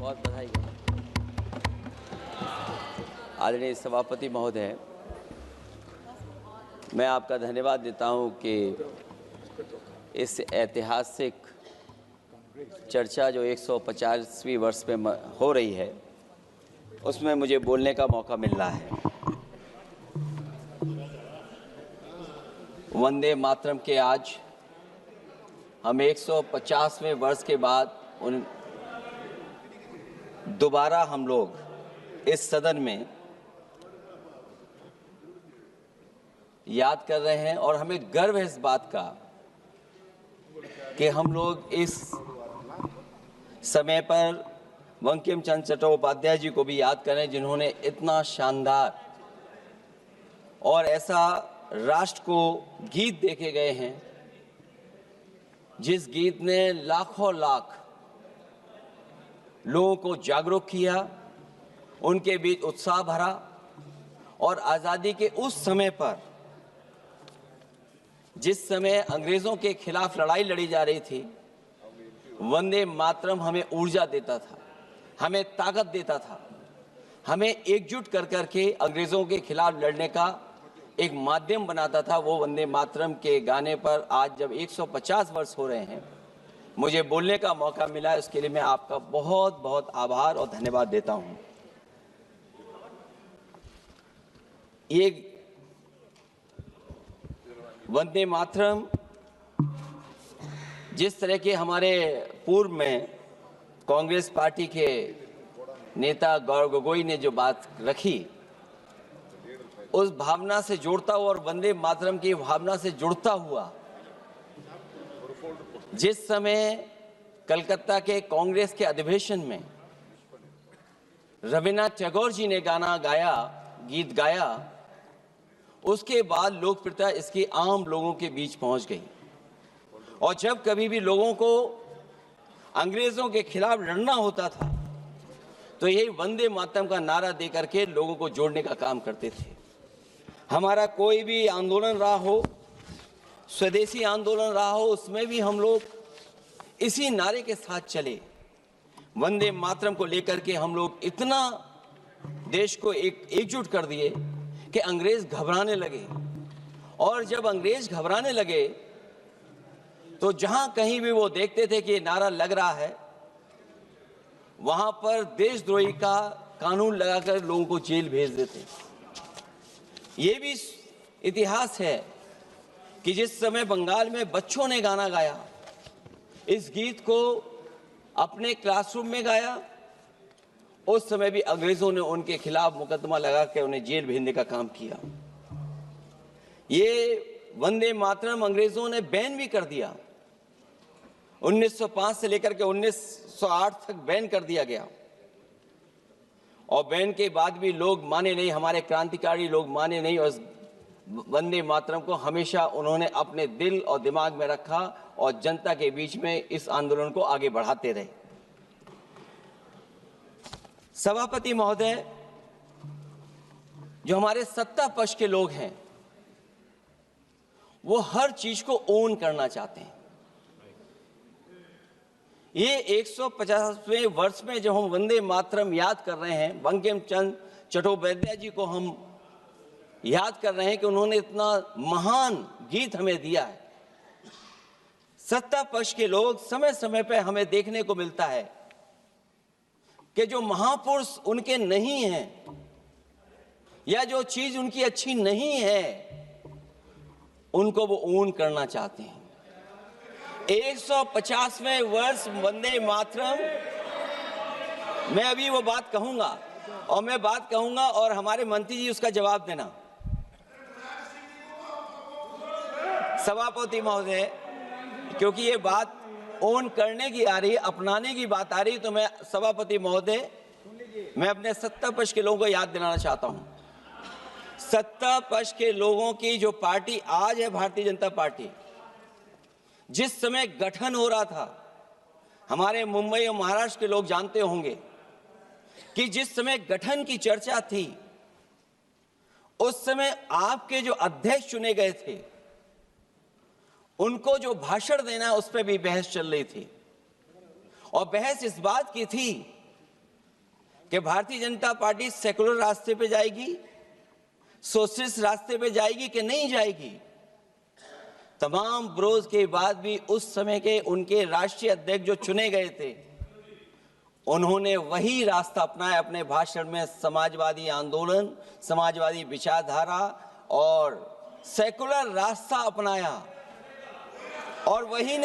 बहुत बधाई। आदरणीय सभापति महोदय, मैं आपका धन्यवाद देता हूं कि इस ऐतिहासिक चर्चा जो 150वीं वर्ष में हो रही है उसमें मुझे बोलने का मौका मिल रहा है। वंदे मातरम के आज हम 150वें वर्ष के बाद दोबारा हम लोग इस सदन में याद कर रहे हैं और हमें गर्व है इस बात का कि हम लोग इस समय पर बंकिम चंद्र चट्टोपाध्याय जी को भी याद करें, जिन्होंने इतना शानदार और ऐसा राष्ट्र को गीत देके गए हैं जिस गीत ने लाखों लाख लोगों को जागरूक किया, उनके बीच उत्साह भरा और आज़ादी के उस समय पर जिस समय अंग्रेज़ों के खिलाफ लड़ाई लड़ी जा रही थी, वंदे मातरम हमें ऊर्जा देता था, हमें ताकत देता था, हमें एकजुट कर करके अंग्रेज़ों के खिलाफ लड़ने का एक माध्यम बनाता था। वो वंदे मातरम के गाने पर आज जब 150 वर्ष हो रहे हैं, मुझे बोलने का मौका मिला, इसके लिए मैं आपका बहुत बहुत आभार और धन्यवाद देता हूँ। ये वंदे मातरम जिस तरह के हमारे पूर्व में कांग्रेस पार्टी के नेता गौरव गोगोई ने जो बात रखी, उस भावना से जोड़ता हुआ और वंदे मातरम की भावना से जुड़ता हुआ, जिस समय कलकत्ता के कांग्रेस के अधिवेशन में रविन्द्रनाथ टैगोर जी ने गीत गाया, उसके बाद लोकप्रियता इसकी आम लोगों के बीच पहुंच गई। और जब कभी भी लोगों को अंग्रेजों के खिलाफ लड़ना होता था तो यही वंदे मातरम का नारा देकर के लोगों को जोड़ने का काम करते थे। हमारा कोई भी आंदोलन रहा हो, स्वदेशी आंदोलन रहा हो, उसमें भी हम लोग इसी नारे के साथ चले। वंदे मातरम को लेकर के हम लोग इतना देश को एकजुट कर दिए कि अंग्रेज घबराने लगे। और जब अंग्रेज घबराने लगे तो जहां कहीं भी वो देखते थे कि ये नारा लग रहा है, वहां पर देशद्रोही का कानून लगाकर लोगों को जेल भेज देते। ये भी इतिहास है कि जिस समय बंगाल में बच्चों ने गाना गाया, इस गीत को अपने क्लासरूम में गाया, उस समय भी अंग्रेजों ने उनके खिलाफ मुकदमा लगा के उन्हें जेल भेजने का काम किया। ये वंदे मातरम अंग्रेजों ने बैन भी कर दिया। 1905 से लेकर के 1908 तक बैन कर दिया गया और बैन के बाद भी लोग माने नहीं, हमारे क्रांतिकारी लोग माने नहीं और वंदे मातरम को हमेशा उन्होंने अपने दिल और दिमाग में रखा और जनता के बीच में इस आंदोलन को आगे बढ़ाते रहे। सभापति महोदय, जो हमारे सत्ता पक्ष के लोग हैं वो हर चीज को ओन करना चाहते हैं। ये 150वें वर्ष में जब हम वंदे मातरम याद कर रहे हैं, बंकिम चंद्र चट्टोपाध्याय जी को हम याद कर रहे हैं कि उन्होंने इतना महान गीत हमें दिया है। सत्ता पक्ष के लोग समय समय पर हमें देखने को मिलता है कि जो महापुरुष उनके नहीं हैं या जो चीज उनकी अच्छी नहीं है, उनको वो ओन करना चाहते हैं। 150वें वर्ष वंदे मातरम, मैं अभी वो बात कहूंगा और मैं बात कहूंगा और हमारे मंत्री जी उसका जवाब देना। सभापति महोदय, क्योंकि ये बात ओन करने की आ रही है, अपनाने की बात आ रही है, तो मैं सभापति महोदय, मैं अपने सत्ता पक्ष के लोगों को याद दिलाना चाहता हूं। सत्ता पक्ष के लोगों की जो पार्टी आज है, भारतीय जनता पार्टी, जिस समय गठन हो रहा था, हमारे मुंबई और महाराष्ट्र के लोग जानते होंगे कि जिस समय गठन की चर्चा थी, उस समय आपके जो अध्यक्ष चुने गए थे, उनको जो भाषण देना है उस पर भी बहस चल रही थी। और बहस इस बात की थी कि भारतीय जनता पार्टी सेकुलर रास्ते पे जाएगी, सोशलिस्ट रास्ते पे जाएगी कि नहीं जाएगी। तमाम विरोध के बाद भी उस समय के उनके राष्ट्रीय अध्यक्ष जो चुने गए थे, उन्होंने वही रास्ता अपनाया। अपने भाषण में समाजवादी आंदोलन, समाजवादी विचारधारा और सेकुलर रास्ता अपनाया। और वही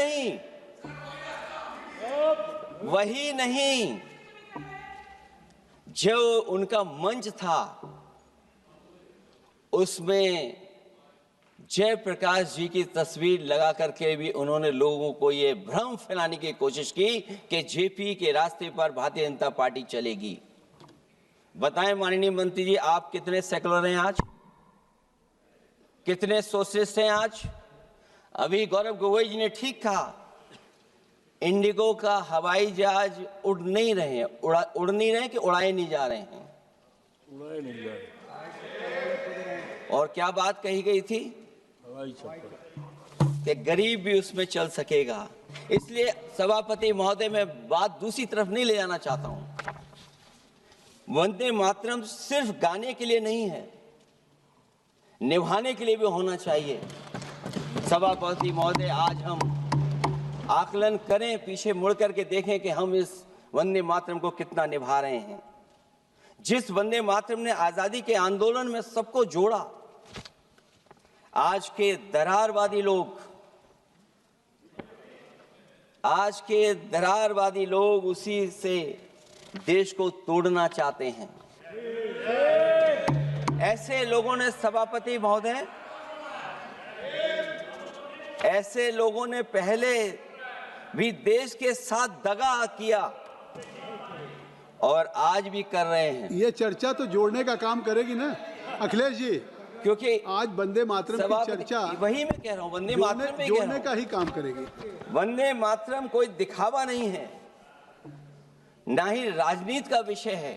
नहीं, जो उनका मंच था उसमें जयप्रकाश जी की तस्वीर लगा करके भी उन्होंने लोगों को ये भ्रम फैलाने की कोशिश की कि जेपी के रास्ते पर भारतीय जनता पार्टी चलेगी। बताएं माननीय मंत्री जी, आप कितने सेकुलर हैं आज, कितने सोशलिस्ट हैं आज? अभी गौरव गोगोई जी ने ठीक कहा, इंडिगो का हवाई जहाज उड़ नहीं रहे हैं, उड़ नहीं रहे कि उड़ाए नहीं जा रहे हैं? उड़ाए नहीं जा रहे। और क्या बात कही गई थी कि गरीब भी उसमें चल सकेगा। इसलिए सभापति महोदय, मैं बात दूसरी तरफ नहीं ले जाना चाहता हूं। वंदे मातरम सिर्फ गाने के लिए नहीं है, निभाने के लिए भी होना चाहिए। सभापति महोदय, आज हम आकलन करें, पीछे मुड़ करके देखें कि हम इस वंदे मातरम को कितना निभा रहे हैं। जिस वंदे मातरम ने आजादी के आंदोलन में सबको जोड़ा, आज के दरारवादी लोग उसी से देश को तोड़ना चाहते हैं। ऐसे लोगों ने, सभापति महोदय, ऐसे लोगों ने पहले भी देश के साथ दगा किया और आज भी कर रहे हैं। ये चर्चा तो जोड़ने का काम करेगी ना अखिलेश जी, क्योंकि आज वंदे मातरम की चर्चा, वही मैं कह रहा हूँ, वंदे मातरम में जोड़ने का ही काम करेगी। वंदे मातरम कोई दिखावा नहीं है, ना ही राजनीति का विषय है।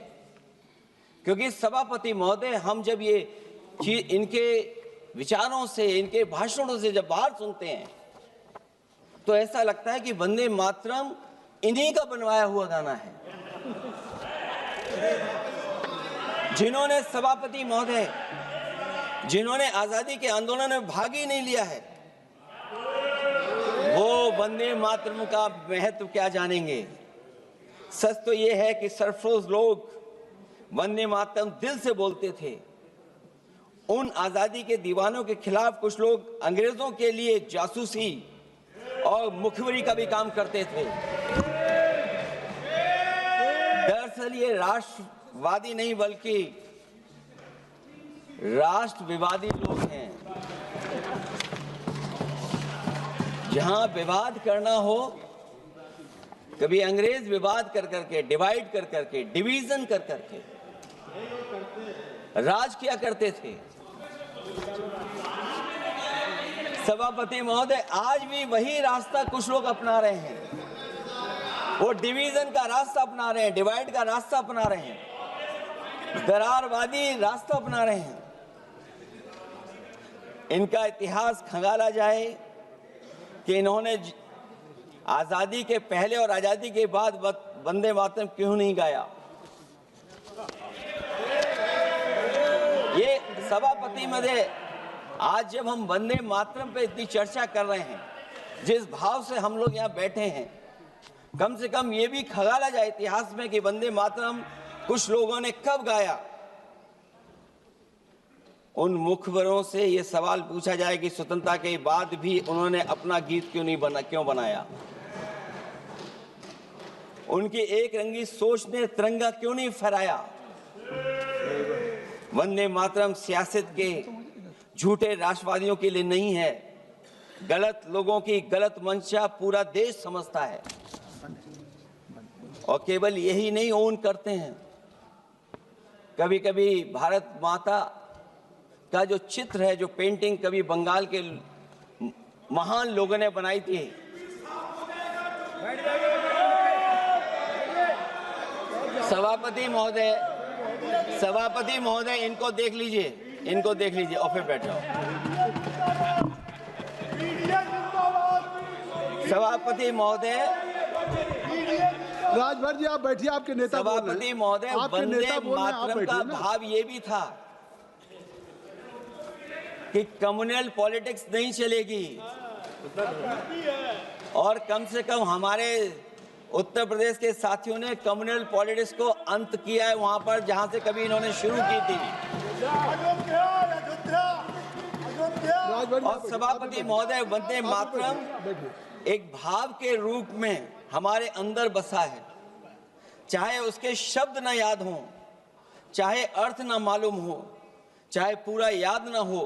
क्योंकि सभापति महोदय, हम जब ये चीज इनके विचारों से, इनके भाषणों से जब बाहर सुनते हैं तो ऐसा लगता है कि वंदे मातरम इन्हीं का बनवाया हुआ गाना है। जिन्होंने, सभापति महोदय, जिन्होंने आजादी के आंदोलन में भाग ही नहीं लिया है, वो वंदे मातरम का महत्व क्या जानेंगे। सच तो ये है कि सरफरोश लोग वंदे मातरम दिल से बोलते थे। उन आजादी के दीवानों के खिलाफ कुछ लोग अंग्रेजों के लिए जासूसी और मुखबिरी का भी काम करते थे। दरअसल ये राष्ट्रवादी नहीं बल्कि राष्ट्र विवादी लोग हैं। जहां विवाद करना हो, कभी अंग्रेज विवाद कर करके, डिवाइड कर करके, डिवीजन कर करके राज किया करते थे। सभापति महोदय, आज भी वही रास्ता कुछ लोग अपना रहे हैं। वो डिवीजन का रास्ता अपना रहे हैं, डिवाइड का रास्ता अपना रहे हैं, दरारवादी रास्ता अपना रहे हैं। इनका इतिहास खंगाला जाए कि इन्होंने आजादी के पहले और आजादी के बाद वंदे मातरम क्यों नहीं गाया। ये सभापति महोदय, आज जब हम वंदे मातरम पे इतनी चर्चा कर रहे हैं, जिस भाव से हम लोग यहाँ बैठे हैं, कम से कम ये भी खंगाला जाए इतिहास में कि वंदे मातरम कुछ लोगों ने कब गाया। उन मुखबरों से ये सवाल पूछा जाए कि स्वतंत्रता के बाद भी उन्होंने अपना गीत क्यों बनाया। उनकी एक रंगी सोच ने तिरंगा क्यों नहीं फहराया। वंदे मातरम सियासत के झूठे राष्ट्रवादियों के लिए नहीं है, गलत लोगों की गलत मंशा पूरा देश समझता है। और केवल यही नहीं ओन करते हैं, कभी कभी भारत माता का जो चित्र है, जो पेंटिंग कभी बंगाल के महान लोगों ने बनाई थी, सभापति महोदय इनको देख लीजिए और फिर बैठ जाओ। सभापति महोदय राजभर जी आप बैठिए, आपके नेता बोल रहे सभापति हैं। महोदय, आपके वंदे नेता बोल रहे हैं, आप मातरम का बैठिए ना। भाव ये भी था कि कम्युनल पॉलिटिक्स नहीं चलेगी, और कम से कम हमारे उत्तर प्रदेश के साथियों ने कम्युनल पॉलिटिक्स को अंत किया है वहां पर जहां से कभी इन्होंने शुरू की थी। राजभर जी, और आप सभापति बैठिए। महोदय, वंदे आप मातरम बैठिए। एक भाव के रूप में हमारे अंदर बसा है, चाहे उसके शब्द न याद हों, चाहे अर्थ न मालूम हो, चाहे पूरा याद न हो,